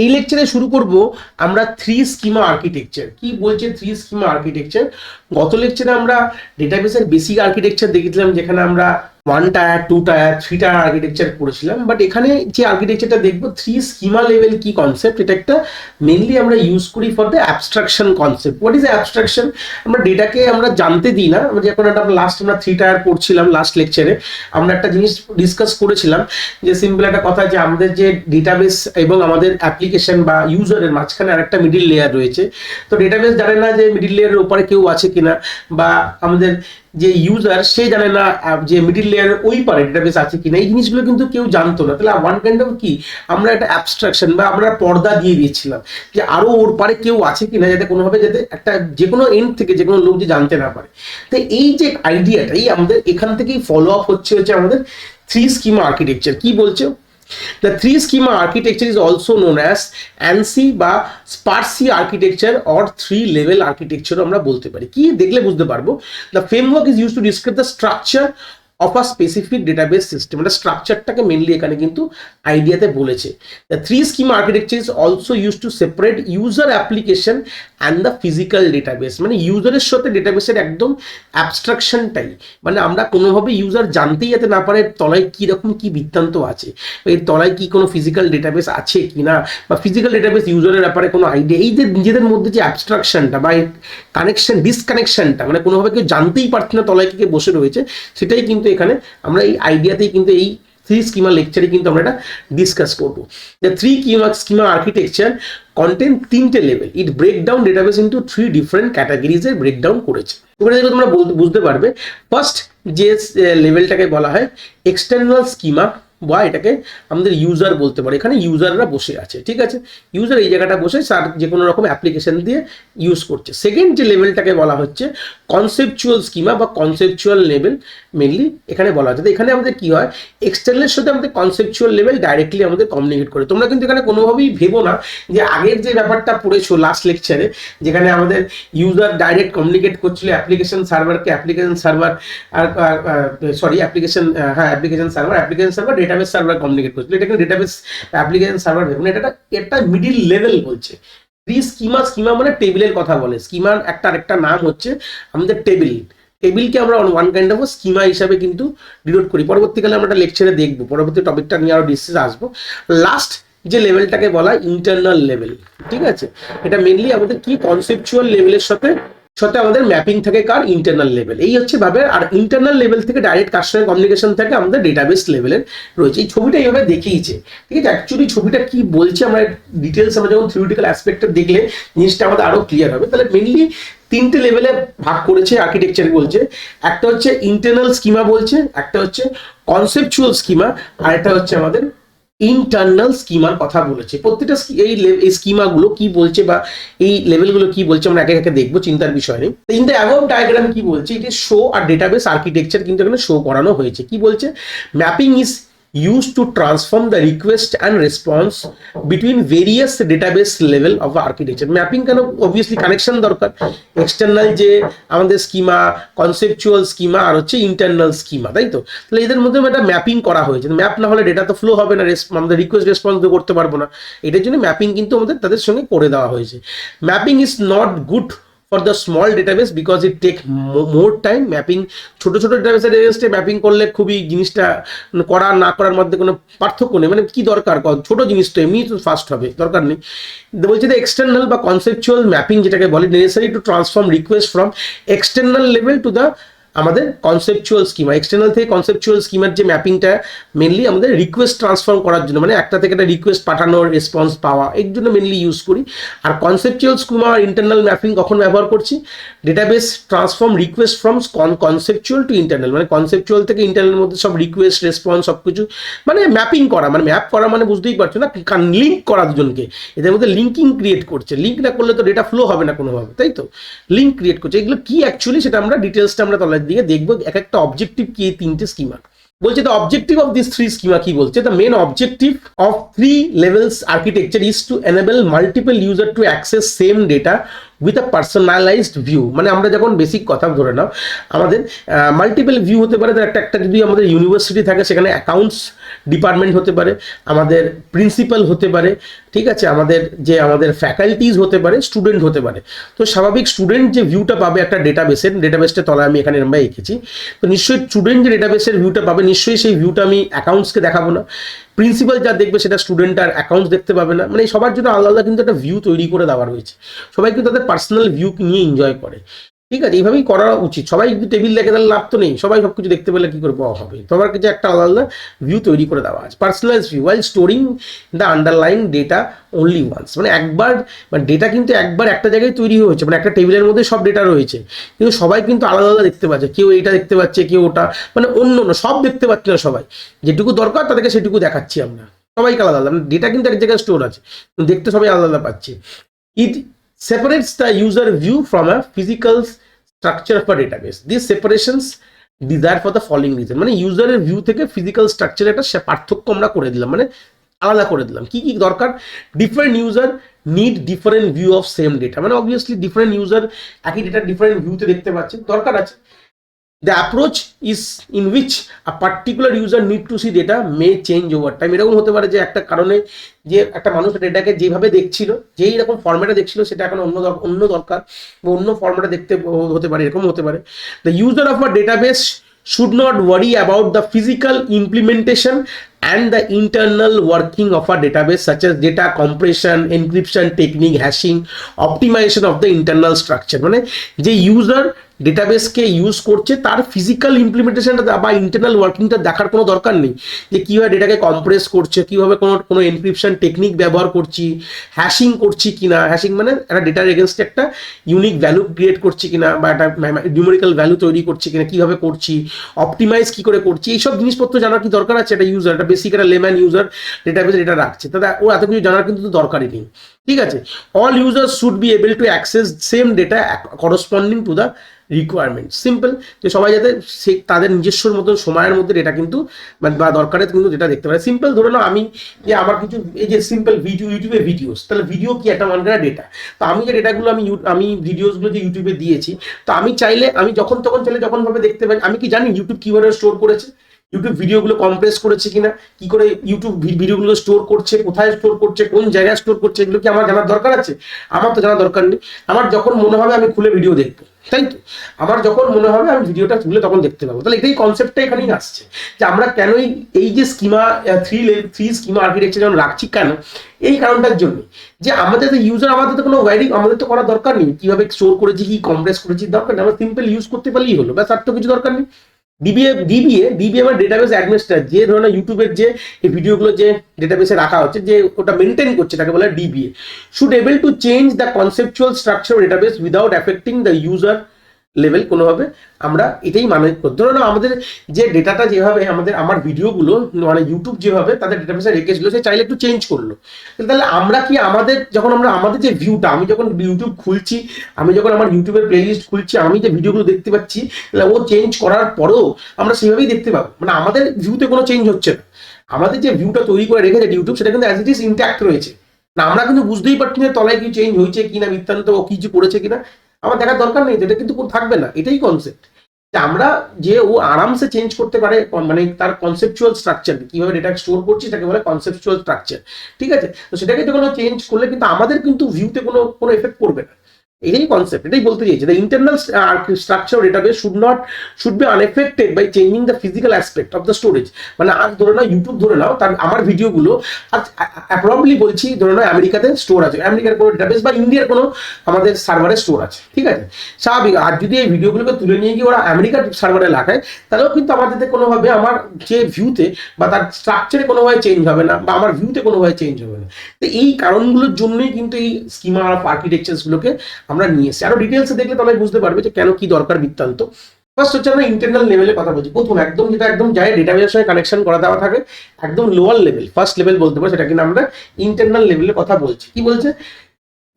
এই লেকচারে শুরু করব আমরা থ্রি স্কিমা আর্কিটেকচার। কি বলছে থ্রি স্কিমা আর্কিটেকচার? গত লেকচারে আমরা ডেটাবেসের বেসিক আর্কিটেকচার দেখেছিলাম, যেখানে আমরা 1 টায়ার 2 টায়ার 3 টায়ার আর্কিটেকচার পড়েছিলাম। বাট এখানে যে আর্কিটেকচারটা দেখবো থ্রি স্কিমা লেভেল কি কনসেপ্ট, এটা একটা মেনলি আমরা ইউজ করি for the abstraction concept. What is abstraction? আমরা ডেটাকে আমরা জানতে দিই না। আমরা যখন একটা লাস্ট আমরা 3 টায়ার পড়ছিলাম, লাস্ট লেকচারে আমরা একটা জিনিস ডিসকাস করেছিলাম যে সিম্পল একটা কথা, যে আমাদের যে ডেটাবেস এবং আমাদের অ্যাপ্লিকেশন বা ইউজারের মাঝখানে আরেকটা মিডিল লেয়ার রয়েছে। তো ডেটাবেস জানে না যে মিডিল লেয়ারের উপরে কেউ আছে কিনা, বা আমাদের যে ইউজার সে জানে না যে মিডিল লেয়ারের ওই পারে ডেটাবেস আছে কিনা। এই জিনিসগুলো কিন্তু কেউ জানতো না। তাহলে ওয়ান কাইন্ড অফ কি আমরা একটা অ্যাবস্ট্রাকশন বা আমরা পর্দা দিয়ে দিয়েছিলাম যে আরো ওর পারে কেউ আছে কিনা, যাতে কোনোভাবে যাতে একটা যে কোনো এন্ড থেকে যে কোনো লোক যে জানতে না পারে। তো এই যে আইডিয়াটাই আমাদের এখান থেকেই ফলো আপ হচ্ছে আমাদের থ্রি স্কিমা আর্কিটেকচার। কি বলছে? The three schema architecture is also known as ANSI বা sparsy architecture or three level architecture আমরা বলতে পারি। কি দেখলে বুঝতে পারবো? The framework is used to describe the structure of a specific database system। মানে স্ট্রাকচারটাকে মেইনলি এখানে কিন্তু আইডিয়াতে বলেছে। The three schema architecture is also used to separate user application and the physical database। মানে ইউজারের সাথে ডেটাবেসের একদম অ্যাবস্ট্রাকশনটাই, মানে আমরা কোনোভাবে ইউজার জানতেই যাতে না পারে তলায় কি রকম কি বৃত্তান্ত আছে, এর তলায় কি কোনো ফিজিক্যাল ডেটাবেস আছে কিনা, বা ফিজিক্যাল ডেটাবেস ইউজারের ব্যাপারে কোনো আইডিয়া। এই যে নিজেদের মধ্যে যে অ্যাবস্ট্রাকশনটা বা কানেকশন ডিসকানেকশনটা, মানে কোনোভাবে কেউ জানতেই পারছে না তলায় কি বসে রয়েছে, সেটাই কিন্তু এখানে আমরা এই আইডিয়াতেই কিন্তু এই থ্রি স্কিমা লেকচারে কিন্তু আমরা এটা ডিসকাস করবো। The three schema architecture content তিনটে লেভেল। It break down database into three different ক্যাটাগরিজে ব্রেক ডাউন করেছে। তোমরা বুঝতে পারবে ফার্স্ট যে লেভেলটাকে বলা হয় এক্সটার্নাল স্কিমা, বা এটাকে আমাদের ইউজার বলতে পারে। এখানে ইউজাররা বসে আছে, ঠিক আছে, ইউজার এই জায়গাটা বসে তার যে কোনো রকম অ্যাপ্লিকেশন দিয়ে ইউজ করছে। সেকেন্ড যে লেভেলটাকে বলা হচ্ছে কনসেপচুয়াল স্কিমা বা কনসেপচুয়াল লেভেল মেনলি এখানে বলা হচ্ছে। এখানে আমাদের কি হয়, এক্সটার্নালের সাথে আমাদের কনসেপচুয়াল লেভেল ডাইরেক্টলি আমাদের কমিউনিকেট করে। তোমরা কিন্তু এখানে কোনোভাবেই ভেবো না যে আগের যে ব্যাপারটা পড়েছো লাস্ট লেকচারে, যেখানে আমাদের ইউজার ডাইরেক্ট কমিউনিকেট করছিল অ্যাপ্লিকেশন সার্ভারকে, application server database server communicate করছিল। এটা কিন্তু ডেটাবেস অ্যাপ্লিকেশন সার্ভার ভেবে না, এটা মিডিল লেভেল বলছে। স্কিমা মানে টেবিলের কথা বলে। স্কিমার আরেকটা নাম হচ্ছে আমাদের টেবিল। টেবিলকে আমরা ওয়ান কাইন্ড অফ স্কিমা হিসাবে কিন্তু ডিনোট করি। পরবর্তীকালে আমরা একটা লেকচারে দেখবো, পরবর্তী টপিকটা নিয়ে আরো ডিসকাস আসবো। লাস্ট যে লেভেলটাকে বলা ইন্টারনাল লেভেল, ঠিক আছে, এটা মেনলি আমাদের কি কনসেপচুয়াল লেভেলের সাথে আমাদের ম্যাপিং থাকে কার ইন্টারনাল লেভেল। এই হচ্ছে ভাবে। আর ইন্টারনাল লেভেল থেকে ডাইরেক্ট কার সঙ্গে কমিউনিকেশন থাকে আমাদের ডেটাবেস লেভেলের রয়েছে। এই ছবিটা এইভাবে দেখিয়েছে, ঠিক আছে। অ্যাকচুয়ালি ছবিটা কি বলছে আমরা ডিটেলস আমরা যখন থিওরিটিক্যাল অ্যাসপেক্টে দেখলে জিনিসটা আমাদের আরো ক্লিয়ার হবে। তাহলে মেনলি তিনটে লেভেলে ভাগ করেছে আর্কিটেকচার বলছে। একটা হচ্ছে ইন্টারনাল স্কিমা বলছে, একটা হচ্ছে কনসেপচুয়াল স্কিমা, আর একটা হচ্ছে আমাদের ইন্টারনাল স্কিমার কথা বলেছে। প্রত্যেকটা এই স্কিমাগুলো কি বলছে বা এই লেভেলগুলো কি বলছে আমরা একে একে দেখবো, চিন্তার বিষয় নেই। ইন দ্য অ্যাবভ ডায়াগ্রাম কি বলছে, এটা শো আর ডেটাবেস আর্কিটেকচার কিন্তু এখানে শো করানো হয়েছে। কি বলছে, mapping is used to transform the request and response between various database level of architecture। Mapping কেন? অবভিয়াসলি কানেকশন দরকার। এক্সটার্নাল যে আমাদের স্কিমা, কনসেপচুয়াল স্কিমা, আর হচ্ছে ইন্টারনাল স্কিমা, তাই তো। তাহলে এদের মধ্যে একটা ম্যাপিং করা হয়েছে। ম্যাপ না হলে ডেটা তো ফ্লো হবে না, আমাদের রিকোয়েস্ট রেসপন্স তো করতে পারবো না। এটার জন্য ম্যাপিং কিন্তু আমাদের তাদের সঙ্গে করে দেওয়া হয়েছে। Mapping is not good for the small database because it take more time। Mapping ছোট ছোট ডেটাবেসের এগেইনস্টে ম্যাপিং করলে খুবই জিনিসটা করা না করার মধ্যে কোনো পার্থক্য নেই। মানে কি দরকার, ছোট জিনিস তো এমনি তো ফাস্ট হবে, দরকার নেই। বলছে যে এক্সটার্নাল বা কনসেপচুয়াল ম্যাপিং যেটাকে বলে, necessary to transform request from external level to the আমাদের কনসেপচুয়াল স্কিমা। এক্সটার্নাল থেকে কনসেপচুয়াল স্কিমার যে ম্যাপিংটা মেনলি আমাদের রিকোয়েস্ট ট্রান্সফর্ম করার জন্য, মানে একটা থেকে একটা রিকোয়েস্ট পাঠানোর রেসপন্স পাওয়া, এর জন্য মেনলি ইউজ করি। আর কনসেপচুয়াল স্কিমা আর ইন্টারনাল ম্যাপিং কখন ব্যবহার করছি, database transform request from conceptual to internal, মানে কনসেপচুয়াল থেকে ইন্টারনাল মধ্যে সব রিকোয়েস্ট রেসপন্স সব কিছু মানে ম্যাপিং করা। মানে ম্যাপ করা মানে বুঝতেই পারছো না, লিঙ্ক করা দুজনকে, এদের মধ্যে লিঙ্কিং ক্রিয়েট করছে। লিঙ্ক না করলে তো ডেটা ফ্লো হবে না কোনোভাবে, তাই তো। লিঙ্ক ক্রিয়েট করছে। এগুলো কি অ্যাকচুয়ালি সেটা আমরা ডিটেলসটা আমরা তলার দিকে দেখবো। এক একটা অবজেক্টিভ কি এই তিনটে স্কিমা বলছে। The objective of this three schema কি বলছে, the main objective of three levels architecture is to enable multiple user to access same data with a personalized view. মানে আমরা যখন বেসিক কথা ধরে নাও আমাদের মাল্টিপল ভিউ হতে পারে, একটা একটা যদি আমাদের ইউনিভার্সিটি থাকে সেখানে অ্যাকাউন্টস ডিপার্টমেন্ট হতে পারে, আমাদের প্রিন্সিপাল হতে পারে, ঠিক আছে, আমাদের ফ্যাকাল্টিজ হতে পারে, স্টুডেন্ট হতে পারে। তো স্বাভাবিক স্টুডেন্ট যে ভিউটা পাবে একটা ডেটাবেসটা তলায় আমি এখানে এরকম এঁকেছি, তো নিশ্চয়ই স্টুডেন্ট যে ডেটাবেসের ভিউটা পাবে নিশ্চয়ই সেই ভিউটা আমি অ্যাকাউন্টসকে দেখাবো না, প্রিন্সিপাল যা দেখবে সেটা স্টুডেন্ট আর অ্যাকাউন্টস দেখতে পাবে না। মানে সবার জন্য আলাদা আলাদা কিন্তু একটা ভিউ তৈরি করে দেওয়া রয়েছে, সবাই কিন্তু তাদের পার্সোনাল ভিউ নিয়ে এনজয় করে, ঠিক আছে, এইভাবেই করা উচিত। সবাই যদি টেবিল দেখে তাহলে লাভ তো নেই, সবাই সব কিছু দেখতে পেলে কি করে পাওয়া হবে। তোমার কিছু একটা আলাদা আলাদা ভিউ তৈরি করে দেওয়া আছে, personalize view while storing the underline data only once. মানে একবার, মানে ডেটা কিন্তু একবার একটা জায়গায় তৈরি হয়েছে, মানে একটা টেবিলের মধ্যে সব ডেটা রয়েছে, কিন্তু সবাই কিন্তু আলাদা আলাদা দেখতে পাচ্ছে, কেউ এইটা দেখতে পাচ্ছে, কেউ ওটা, মানে অন্য অন্য সব দেখতে পাচ্ছে না সবাই, যেটুকু দরকার তাদেরকে সেটুকু দেখাচ্ছি আমরা, সবাইকে আলাদা আলাদা, ডেটা কিন্তু এক জায়গায় স্টোর আছে, দেখতে সবাই আলাদা আলাদা পাচ্ছে। ইট separates the user view from a physical structure of a database. These separations desired for the following reason. মানে ইউজারের ভিউ থেকে ফিজিক্যাল স্ট্রাকচার একটা পার্থক্য আমরা করে দিলাম, মানে আলাদা করে দিলাম। কি কি দরকার? Different user need different view of same data, মানে অবভিয়াসলি ডিফারেন্ট ইউজার একই ডেটা ডিফারেন্ট ভিউতে দেখতে পাচ্ছে, দরকার আছে। The approach is in which a particular user need to see data may change over time. এরকম হতে পারে যে একটা কারণে যে একটা মানুষ ডেটাকে যেভাবে দেখছিল, যেই রকম ফরম্যাটে দেখছিল সেটা এখন অন্য দরকার বা অন্য ফরম্যাটে দেখতে হতে পারে, এরকম হতে পারে। The user of a database should not worry about the physical implementation and the internal working of a database such as data compression, encryption technique, hashing, optimization of the internal structure. মানে যে user ডেটাবেসকে use করছে তার physical ইমপ্লিমেন্টেশনটা বা internal ওয়ার্কিংটা দেখার কোনো দরকার নেই, যে কীভাবে ডেটাকে কম্প্রেস করছে, কীভাবে কোনো এনক্রিপশন টেকনিক ব্যবহার করছি, হ্যাশিং করছি কিনা, হ্যাশিং মানে একটা ডেটার এগেনস্টে একটা ইউনিক ভ্যালু ক্রিয়েট করছি কিনা বা একটা নিউমেরিক্যাল ভ্যালু তৈরি করছি কিনা, কীভাবে করছি, অপটিমাইজ কী করে করছি, এইসব জিনিসপত্র জানার কি দরকার আছে একটা ইউজার, একটা বেসিক একটা লেম্যান ইউজার ডেটাবেসে ডেটা রাখছে, তাহলে ও এত কিছু জানার কিন্তু দরকারই নেই, ঠিক আছে। All users should be able to access same data corresponding to the requirement. Simple, যে সবাই যাতে সে তাদের নিজস্ব মতো সময়ের মধ্যে ডেটা কিন্তু বা দরকারে কিন্তু ডেটা দেখতে পারে। সিম্পল ধরে নাও আমি যে আমার কিছু এই যে সিম্পল ইউটিউবে ভিডিওস, তাহলে ভিডিও কি একটা মানকার ডেটা, তো আমি যে ডেটাগুলো আমি ভিডিওসগুলো যে ইউটিউবে দিয়েছি, তো আমি চাইলে আমি যখন তখন চাইলে যখন ভাবে দেখতে পাই। আমি কি জানি ইউটিউব কিভাবে স্টোর করেছে, ইউটিউব ভিডিওগুলো কম্প্রেস করেছে কিনা, কি করে ইউটিউব ভিডিওগুলো স্টোর করছে, কোথায় স্টোর করছে, কোন জায়গায় স্টোর করছে, এগুলো কি আমার জানার দরকার আছে? আমার তো জানার দরকার নেই। আমার যখন মনে হবে আমি খুলে ভিডিও দেখবো, তাই তো, আমার যখন মনে হবে আমি ভিডিওটা তুলে তখন দেখতে পাবো। তাহলে এটাই কনসেপ্টটা এখানেই আসছে, যে আমরা কেন এই যে স্কিমা থ্রি স্কিমা আর্কিটেকচার যখন রাখছি, কেন এই কারণটার জন্য, যে আমাদের তো ইউজার, আমাদের তো কোনো ওয়ারিং আমাদের তো করার দরকার নেই, কিভাবে স্টোর করেছি, কি কম্প্রেস করেছি, দরকার নেই, আমরা সিম্পল ইউজ করতে পারলেই হলো, ব্যাস, আর তো কিছু দরকার নেই। ডিবিএম এর ডেটাবেস অ্যাডমিনিস্ট্রেটর, যে ধরনের ইউটিউবের যে এই ভিডিওগুলো যে ডেটাবেসে রাখা হচ্ছে, যে ওটা মেনটেন করছে, তাকে বলে DBA, should able to change the conceptual structure of database without affecting the user level কোনোভাবে। আমরা এটাই মানে ধরো না, আমাদের যে ডেটাটা যেভাবে আমার ভিডিওগুলো মানে ইউটিউব যেভাবে তাদের ডেটাবেসে রেখেছিল, সে চাইলে একটু চেঞ্জ করলো, তাহলে আমরা কি যখন আমাদের যে ভিউটা, আমি যখন ইউটিউব খুলছি, আমি যখন আমার ইউটিউবের প্লেলিস্ট খুলছি, আমি যে ভিডিওগুলো দেখতে পাচ্ছি, তাহলে ও চেঞ্জ করার পরেও আমরা সেভাবেই দেখতে পাবো, মানে আমাদের ভিউতে কোনো চেঞ্জ হচ্ছে না, আমাদের যে ভিউটা তৈরি করে রেখেছে ইউটিউব, সেটা কিন্তু অ্যাজ ইট ইজ ইন্ট্যাক্ট রয়েছে না, আমরা কিন্তু বুঝতেই পারছি না তলায় কি চেঞ্জ হয়েছে কিনা, বৃত্তান্ত ও কিছু করেছে কিনা, আমার দেখার দরকার নেই, এটা কিন্তু থাকবে না। এটাই কনসেপ্ট, যে আমরা যে ও আরামসে চেঞ্জ করতে পারে, মানে তার কনসেপচুয়াল স্ট্রাকচার কিভাবে ডেটা স্টোর করছি, তাকে বলে কনসেপচুয়াল স্ট্রাকচার, ঠিক আছে। তো সেটাকে যখন চেঞ্জ করলে কিন্তু আমাদের কিন্তু ভিউতে কোনো এফেক্ট পড়বে না, এটাই কনসেপ্ট, এটাই বলতে চাইছি। The internal structure database should be unaffected by changing the physical aspect of the storage. মানে আজ ধরে নাও ইউটিউব ধরে নাও, তার আমার ভিডিওগুলো আজ প্রবলি বলছি, ধরে নাও আমেরিকাতে স্টোর আছে, আমেরিকার কোনো ডেটাবেস বা ইন্ডিয়ার কোনো আমাদের সার্ভারে স্টোর আছে, ঠিক আছে, স্বাভাবিক। আর যদি এই ভিডিওগুলোকে তুলে নিয়ে গিয়ে ওরা আমেরিকার সার্ভারে লাগায়, তাহলেও কিন্তু আমাদের কোনোভাবে আমার যে ভিউতে বা তার স্ট্রাকচারে কোনোভাবে চেঞ্জ হবে না, বা আমার ভিউতে কোনোভাবে চেঞ্জ হবে না। তো এই কারণগুলোর জন্যই কিন্তু এই স্কিমা অফ আর্কিটেকচারগুলোকে আমরা নিয়ে এসেছি। আরো ডিটেলসে দেখলে তবে বুঝতে পারবে যে কেন কি দরকার বৃত্তান্ত। ফার্স্ট হচ্ছে আমরা ইন্টারনাল লেভেলে কথা বলছি, প্রথম একদম যেটা একদম যায় ডেটাবেসের সঙ্গে কানেকশন করা দেওয়া থাকে, একদম লোয়ার লেভেল, ফার্স্ট লেভেল বলতে পারো, সেটা কিন্তু আমরা ইন্টারনাল লেভেলে কথা বলছি। কি বলছে?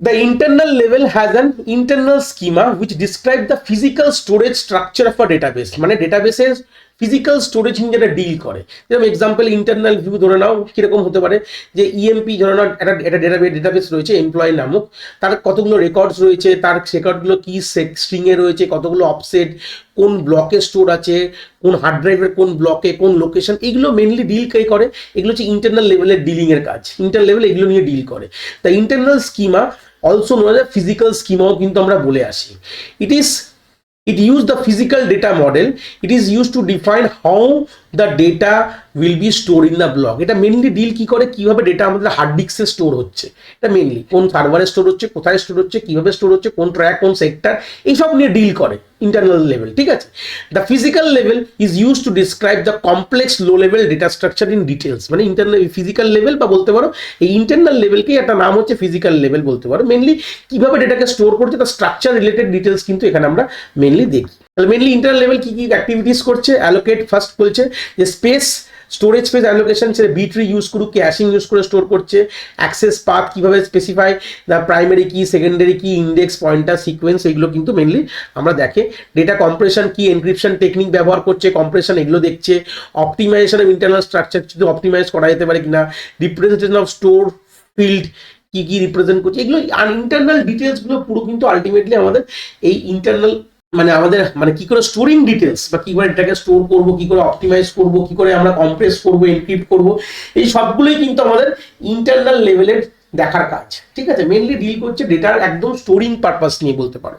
The internal level has an internal schema which describes the physical storage structure of a database. মানে ডেটাবেসের ফিজিক্যাল স্টোরেজ নিয়ে যেটা ডিল করে। যেরকম এক্সাম্পল ইন্টারনাল ভিউ ধরে নাও, কিরকম হতে পারে যে ইএমপি ধরে নাও একটা ডেটাবেস রয়েছে এমপ্লয় নামক, তার কতগুলো রেকর্ডস রয়েছে, তার রেকর্ডগুলো কি স্ট্রিংয়ে রয়েছে, কতগুলো অফসেট, কোন ব্লকে স্টোর আছে, কোন হার্ড ড্রাইভের কোন ব্লকে কোন লোকেশন, এগুলো মেনলি ডিল কে করে, এগুলো হচ্ছে ইন্টারনাল লেভেলের ডিলিং এর কাজ, ইন্টারনাল লেভেল এগুলো নিয়ে ডিল করে। The internal schema also known as physical স্কিমাও কিন্তু আমরা বলে আসি। It use the physical data model. It is used to define how the data will be stored in the block. এটা মেনলি ডিল কি করে, কিভাবে ডেটা আমাদের হার্ড ডিস্কে স্টোর হচ্ছে, এটা মেনলি কোন সার্ভারে স্টোর হচ্ছে, কোথায় স্টোর হচ্ছে, কিভাবে স্টোর হচ্ছে, কোন ট্র্যাক, কোন সেক্টর, এইসব নিয়ে ডিল করে ইন্টারনাল লেভেল। ঠিক আছে, the physical level is use to describe the complex low level data structure in details. মানে ইন্টারনাল ফিজিক্যাল লেভেল বা বলতে পারো এই ইন্টারনাল লেভেলকেই একটা নাম হচ্ছে ফিজিক্যাল লেভেল বলতে পারো। মেনলি কিভাবে ডেটাকে স্টোর করছে তার স্ট্রাকচার রিলেটেড ডিটেলস কিন্তু এখানে আমরা মেনলি দেখি। তাহলে মেনলি ইন্টারনাল লেভেল কি কি অ্যাক্টিভিটিস করছে, অ্যালোকেট ফার্স্ট বলছে যে স্পেস, স্টোরেজ স্পেস অ্যালোকেশন, সেটা বি ট্রি ইউজ করুক, ক্যাশিং ইউজ করে স্টোর করছে, অ্যাক্সেস পাথ কিভাবে স্পেসিফাই, দ্য প্রাইমারি কি, সেকেন্ডারি কি, ইন্ডেক্স, পয়েন্টার, সিকোয়েন্স, এগুলো কিন্তু মেনলি আমরা দেখে। ডেটা কম্প্রেশন কি, এনক্রিপশন টেকনিক ব্যবহার করছে, কম্প্রেশন এগুলো দেখছে, অপটিমাইজেশন অফ ইন্টারনাল স্ট্রাকচার যদি অপটিমাইজ করা যেতে পারে কিনা, রিপ্রেজেন্টেশন অফ স্টোর ফিল্ড কি কি রিপ্রেজেন্ট করছে, এগুলো আর ইন্টারনাল ডিটেলসগুলো পুরো কিন্তু আলটিমেটলি আমাদের এই ইন্টারনাল মানে আমাদের মানে কি করে স্টোরিং ডিটেলস বা কি করে এটাকে স্টোর করবো, কি করে অপটিমাইজ করবো, কি করে আমরা কম্প্রেস করবো, এনক্রিপ্ট করবো, এই সবগুলোই কিন্তু আমাদের ইন্টারনাল লেভেলের দেখার কাজ। ঠিক আছে, মেনলি ডিল করছে ডেটার একদম স্টোরিং পারপাস নিয়ে বলতে পারো।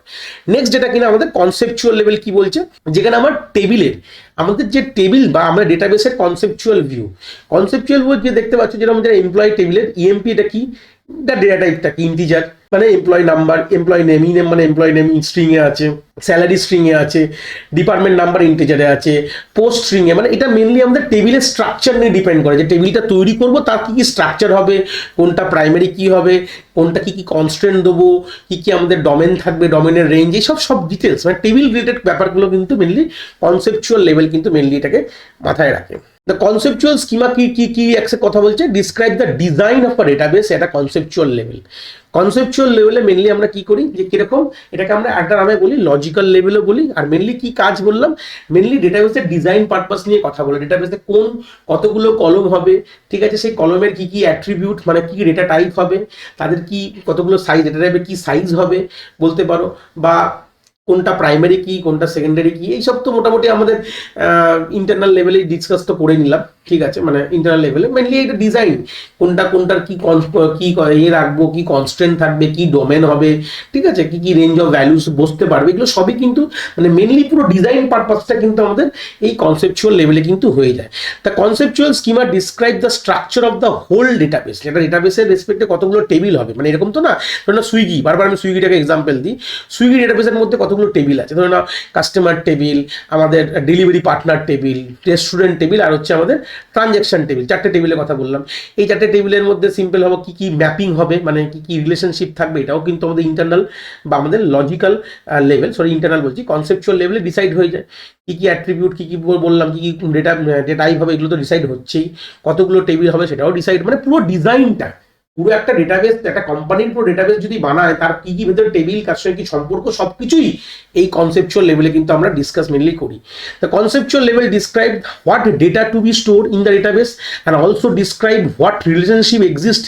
নেক্সট যেটা কিনা আমাদের কনসেপচুয়াল লেভেল কি বলছে, যেখানে আমার টেবিলের আমাদের যে টেবিল বা আমরা ডেটাবেসের কনসেপচুয়াল ভিউ, কনসেপচুয়াল বই যে দেখতে পাচ্ছ যেটা আমাদের এমপ্লয় টেবিলের ইএমপি, এটা কি, ডেটা টাইপটা কি, ইন্টিজার মানে employee number, employee name, E name মানে এমপ্লয় নেম স্ট্রিং এ আছে, স্যালারি স্ট্রিং এ আছে, ডিপার্টমেন্ট নাম্বার ইন্টিজারে আছে, পোস্ট স্ট্রিং এ, মানে এটা মেনলি আমাদের টেবিলের স্ট্রাকচার নিয়ে ডিপেন্ড করে যে টেবিলটা তৈরি করব তার কি কি স্ট্রাকচার হবে, কোনটা প্রাইমারি কি হবে, কোনটা কি কি কনস্ট্রেন্ট দেবো, কি কি আমাদের ডোমেন থাকবে, ডোমেনের রেঞ্জ, এইসব সব ডিটেলস মানে টেবিল রিলেটেড ব্যাপারগুলো কিন্তু মেনলি কনসেপচুয়াল লেভেল কিন্তু মেনলি এটাকে মাথায় রাখে। দ্য কনসেপচুয়াল স্কিমা কি কি কি একটা কথা বলছে, describe the design of a database, এটা কনসেপচুয়াল লেভেল। কনসেপচুয়াল লেভেলে মেনলি আমরা কি করি যে কিরকম, এটাকে আমরা একটা নামে বলি লজিক্যাল লেভেলও বলি। আর মেনলি কি কাজ বললাম, মেনলি ডেটাবেসের ডিজাইন পারপাস নিয়ে কথা বলে, ডেটাবেসে কোন কতগুলো কলম হবে, ঠিক আছে, সেই কলমের কি কি অ্যাট্রিবিউট মানে কি ডেটা টাইপ হবে, তাদের কি কতগুলো সাইজ, ডেটা টাইপের কি সাইজ হবে বলতে পারো, বা কোনটা প্রাইমারি কি, কোনটা সেকেন্ডারি কি, এইসব তো মোটামুটি আমাদের ইন্টারনাল লেভেলে ডিসকাস তো করে নিলাম। ঠিক আছে, মানে ইন্টারনাল লেভেলে মেনলি এটা ডিজাইন, কোনটার কি কি এ রাখবো, কি কনস্ট্রেন্ট থাকবে, কি ডোমেন হবে, ঠিক আছে, কি কি রেঞ্জ অফ ভ্যালুস বসতে পারবে, এগুলো সবই কিন্তু মানে মেনলি পুরো ডিজাইন পারপাসটা কিন্তু আমাদের এই কনসেপচুয়াল লেভেলে কিন্তু হয়ে যায়। The conceptual schema describe the structure of the whole database, যেটা ডেটাবেসের রেসপেক্টে কতগুলো টেবিল হবে, মানে এরকম তো না, ধরো না সুইগি, বারবার আমি সুইগিটাকে এক্সাম্পল দিই, সুইগি ডেটাবেসের মধ্যে কতগুলো টেবিল আছে, ধরো না কাস্টমার টেবিল, আমাদের delivery partner table, restaurant table, আর হচ্ছে আমাদের ট্রানজ্যাকশন টেবিল, চারটে টেবিলের কথা বললাম। এই চারটে টেবিলের মধ্যে সিম্পল হবে কি কি ম্যাপিং হবে, মানে কি কি রিলেশনশিপ থাকবে, এটাও কিন্তু আমাদের ইন্টারনাল বা আমাদের লজিক্যাল লেভেল, সরি ইন্টারনাল বলছি, কনসেপচুয়াল লেভেলে ডিসাইড হয়ে যায়। কি কি অ্যাট্রিবিউট, কি কি বললাম, কি কি ডেটা টাইপ হবে, এগুলো তো ডিসাইড হচ্ছেই, কতগুলো টেবিল হবে সেটাও ডিসাইড, মানে পুরো ডিজাইনটা, পুরো একটা ডেটাবেস, একটা কোম্পানির পুরো ডেটাবেস যদি বানায় তার কি কি ভেতরে টেবিল, কার সঙ্গে কি সম্পর্ক, সবকিছুই এই কনসেপচুয়াল লেভেলে কিন্তু আমরা ডিসকাস মেনলি করি। The conceptual level describe what data to be store in the database and also describe what relationship exist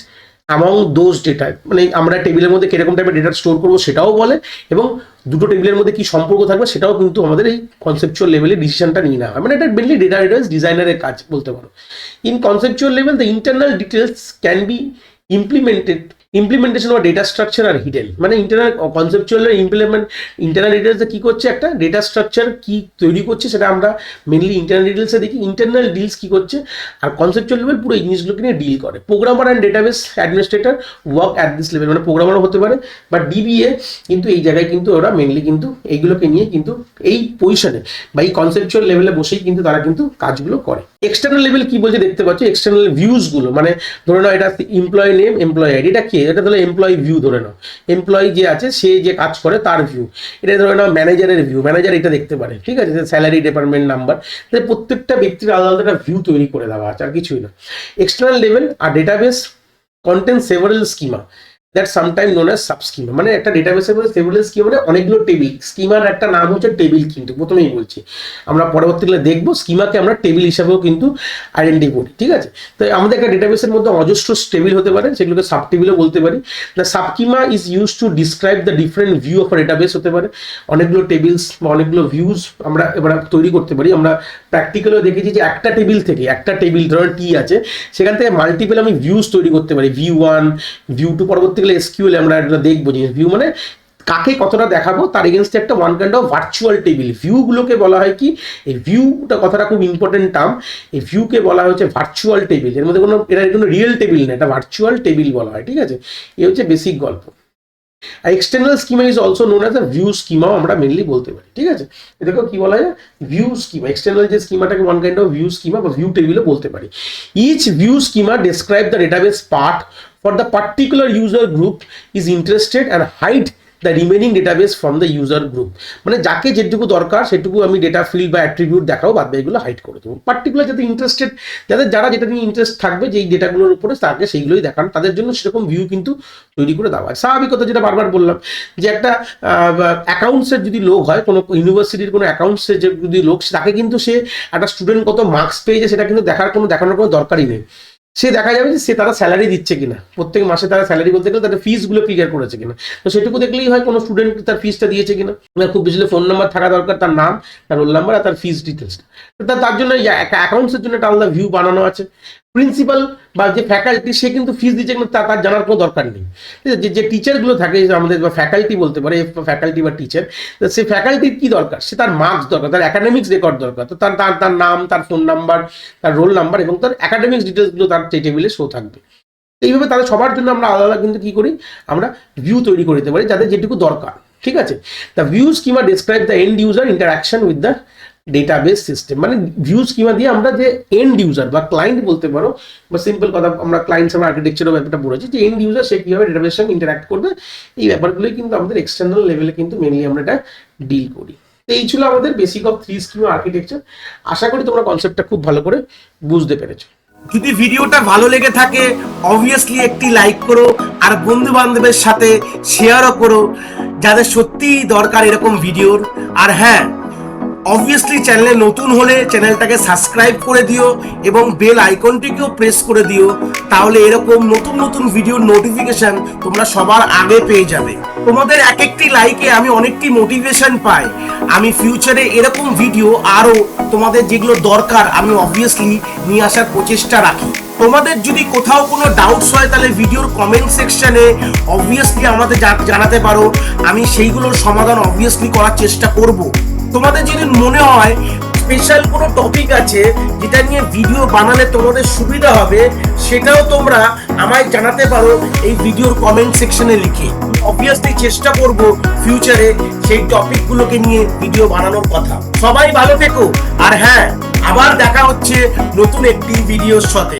among those data, মানে আমরা টেবিলের মধ্যে কিরকম টাইপের ডেটা স্টোর করবো সেটাও বলে, এবং দুটো টেবিলের মধ্যে কি সম্পর্ক থাকবে সেটাও কিন্তু আমাদের এই কনসেপচুয়াল লেভেলে ডিসিশনটা নিয়ে নেওয়া হয়, মানে এটা মেনলি ডেটাবেস ডিজাইনারের কাজ বলতে পারো। In conceptual level the internal details can be implementation বা ডেটা স্ট্রাকচার আর হিডেন, মানে ইন্টারনাল কনসেপচুয়াল ইন্টারনাল ডিটেলসে কি করছে, একটা ডেটা স্ট্রাকচার কি তৈরি করছে সেটা আমরা মেনলি ইন্টারনাল ডিটেলসে দেখি, ইন্টারনাল ডিলস কি করছে, আর কনসেপচুয়াল লেভেল পুরো এই জিনিসগুলোকে নিয়ে ডিল করে। Programmer and database administrator work at this level, মানে প্রোগ্রামারও হতে পারে বা ডিবিএ, কিন্তু এই জায়গায় কিন্তু ওরা মেনলি কিন্তু এইগুলোকে নিয়ে কিন্তু এই পজিশনে বা এই কনসেপচুয়াল লেভেলে বসেই কিন্তু তারা কিন্তু কাজগুলো করে। এক্সটার্নাল লেভেল কি বলছে দেখতে পাচ্ছ, এক্সটার্নাল ভিউজ গুলো, মানে ধরে নাও এটা এমপ্লয় নেম, এমপ্লয় আইডি, এটা কি, এটা তাহলে এমপ্লয় ভিউ ধরে নাও, এমপ্লয় যে আছে সে যে কাজ করে তার ভিউ, এটা ধরে নাও ম্যানেজারের ভিউ, ম্যানেজার এটা দেখতে পারে, ঠিক আছে, স্যালারি ডিপার্টমেন্ট নাম্বার, তাহলে প্রত্যেকটা ব্যক্তির আলাদা আলাদা একটা ভিউ তৈরি করে দেওয়া আছে, আর কিছুই না। এক্সটার্নাল লেভেল আর database content several schema, that sometime known as sub schema. মানে একটা ডেটাবেসের মধ্যে সেভারাল স্কিমা মানে অনেকগুলো টেবিল। স্কিমার একটা নাম হচ্ছে টেবিল, কিন্তু প্রথমেই বলছি, আমরা পরবর্তীকালে দেখবো স্কিমাকে আমরা টেবিল হিসাবেও কিন্তু আইডেন্টিফাই করি, ঠিক আছে। তো আমাদের একটা ডেটাবেসের মধ্যে অজস্র টেবিল হতে পারে, সেগুলোকে সাব টেবিলও বলতে পারি। The sub schema is use to describe the different view of a database হতে পারে। অনেকগুলো টেবিলস বা অনেকগুলো ভিউজ আমরা এবার তৈরি করতে পারি। আমরা প্র্যাকটিক্যালও দেখেছি যে একটা টেবিল থেকে, একটা টেবিল ধরুন টি আছে, সেখান থেকে মাল্টিপল আমি ভিউজ তৈরি করতে পারি, ভিউ 1 ভিউ 2, পরবর্তীকালে এসকিউএল আমরা এটা দেখবো যে ভিউ মানে কাকে কতটা দেখাবো তার এগেনস্টে একটা one kind of virtual table. ভিউগুলোকে বলা হয় কি, এই ভিউটা কথাটা খুব ইম্পর্টেন্ট টার্ম, এই ভিউকে বলা হচ্ছে ভার্চুয়াল টেবিল। এর মধ্যে এটা কোনো রিয়েল টেবিল না, এটা ভার্চুয়াল টেবিল বলা হয়, ঠিক আছে। এই হচ্ছে বেসিক গল্প। আর external schema is also known as a view স্কিমাও আমরা মেনলি বলতে পারি, ঠিক আছে। এটাকেও কি বলা যায়, ভিউ স্কিমা। এক্সটার্নাল যে স্কিমাটাকে one kind of view schema বা ভিউ টেবিলও বলতে পারি। Each view schema describe the database part for the particular user group is interested and hide the remaining database from the user group। মানে যাকে যেটুকু দরকার সেটুকু আমি ডেটা ফিল্ড বা অ্যাট্রিবিউট দেখাও, বাদ বাকিগুলো হাইড করে দেবো। পার্টিকুলার যাতে ইন্টারেস্টেড, যারা যেটা নিয়ে ইন্টারেস্ট থাকবে যেই ডেটাগুলোর উপরে, তাকে সেইগুলোই দেখান, তাদের জন্য সেরকম ভিউ কিন্তু তৈরি করে দেওয়া হয়। স্বাভাবিকতা যেটা বারবার বললাম যে একটা অ্যাকাউন্টসের যদি লোক হয়, কোনো ইউনিভার্সিটির কোনো অ্যাকাউন্টসের যদি লোক, তাকে কিন্তু সে একটা স্টুডেন্ট কত মার্কস পেয়েছে সেটা কিন্তু দেখানোর কোনো দরকারই নেই। সে দেখা যাবে যে সে তারা স্যালারি দিচ্ছে কিনা, প্রত্যেক মাসে তারা স্যালারি বলতে গেলে তাদের ফিসগুলো ক্লিয়ার করেছে কিনা, তো সেটুকু দেখলেই হয় কোনো স্টুডেন্ট তার ফিসটা দিয়েছে কিনা। খুব বেশি ফোন নাম্বার থাকা দরকার, তার নাম, তার রোল নাম্বার আর তার ফিস ডিটেলসটা। তার জন্য অ্যাকাউন্টসের জন্য একটা আলাদা ভিউ বানানো আছে। প্রিন্সিপাল বা যে ফ্যাকাল্টি, সে কিন্তু ফিস দিচ্ছে কিন্তু তার জানার কোনো দরকার নেই। যে টিচারগুলো থাকে আমাদের, বা ফ্যাকাল্টি বলতে পারে, ফ্যাকাল্টি বা টিচার, সে ফ্যাকাল্টির কি দরকার, সে তার মার্কস দরকার, তার অ্যাকাডেমিক্স রেকর্ড দরকার, তো তার নাম, তার ফোন নাম্বার, তার রোল নাম্বার এবং তার অ্যাকাডেমিক্স ডিটেলসগুলো তার টেবিলে শো থাকবে। এইভাবে তাদের সবার জন্য আমরা আলাদা কিন্তু কি করি, আমরা ভিউ তৈরি করে দিতে পারি যাদের যেটুকু দরকার, ঠিক আছে। The view schema describe the end user interaction with the database system. মানে ভিউ স্কিমা দিয়ে আমরা যে এন্ড ইউজার বা ক্লায়েন্ট বলতে পারো, বা সিম্পল কথা আমরা ক্লায়েন্ট সার্ভার আর্কিটেকচারের ব্যাপারটা বলেছি, যে এন্ড ইউজার সে কীভাবে ডেটাবেসের সঙ্গে ইন্টারাক্ট করবে, এই ব্যাপারগুলোই কিন্তু আমাদের এক্সটার্নাল লেভেলে কিন্তু মেনলি আমরা এটা ডিল করি। তো এই ছিল আমাদের বেসিক অফ 3 স্কিমা আর্কিটেকচার। আশা করি তোমরা কনসেপ্টটা খুব ভালো করে বুঝতে পেরেছো। যদি ভিডিওটা ভালো লেগে থাকে অবভিয়াসলি একটি লাইক করো, আর বন্ধু বান্ধবের সাথে শেয়ারও করো যাদের সত্যিই দরকার এরকম ভিডিওর। আর হ্যাঁ, অবভিয়াসলি চ্যানেলে নতুন হলে চ্যানেলটাকে সাবস্ক্রাইব করে দিও এবং বেল আইকনটিকেও প্রেস করে দিও, তাহলে এরকম নতুন নতুন ভিডিওর নোটিফিকেশন তোমরা সবার আগে পেয়ে যাবে। তোমাদের এক একটি লাইকে আমি অনেকটি মোটিভেশন পাই, আমি ফিউচারে এরকম ভিডিও আরও তোমাদের যেগুলো দরকার আমি অবভিয়াসলি নিয়ে আসার প্রচেষ্টা রাখি। তোমাদের যদি কোথাও কোনো ডাউটস হয় তাহলে ভিডিওর কমেন্ট সেকশনে অবভিয়াসলি আমাদের জানাতে পারো, আমি সেইগুলোর সমাধান অবভিয়াসলি করার চেষ্টা করব। তোমাদের যদি মনে হয় স্পেশাল কোনো টপিক আছে যেটা নিয়ে ভিডিও বানালে তোমাদের সুবিধা হবে, সেটাও তোমরা আমায় জানাতে পারো এই ভিডিওর কমেন্ট সেকশনে লিখে। অবভিয়াসলি চেষ্টা করব ফিউচারে সেই টপিকগুলোকে নিয়ে ভিডিও বানানোর কথা। সবাই ভালো থেকো, আর হ্যাঁ, আবার দেখা হচ্ছে নতুন একটি ভিডিওর সাথে।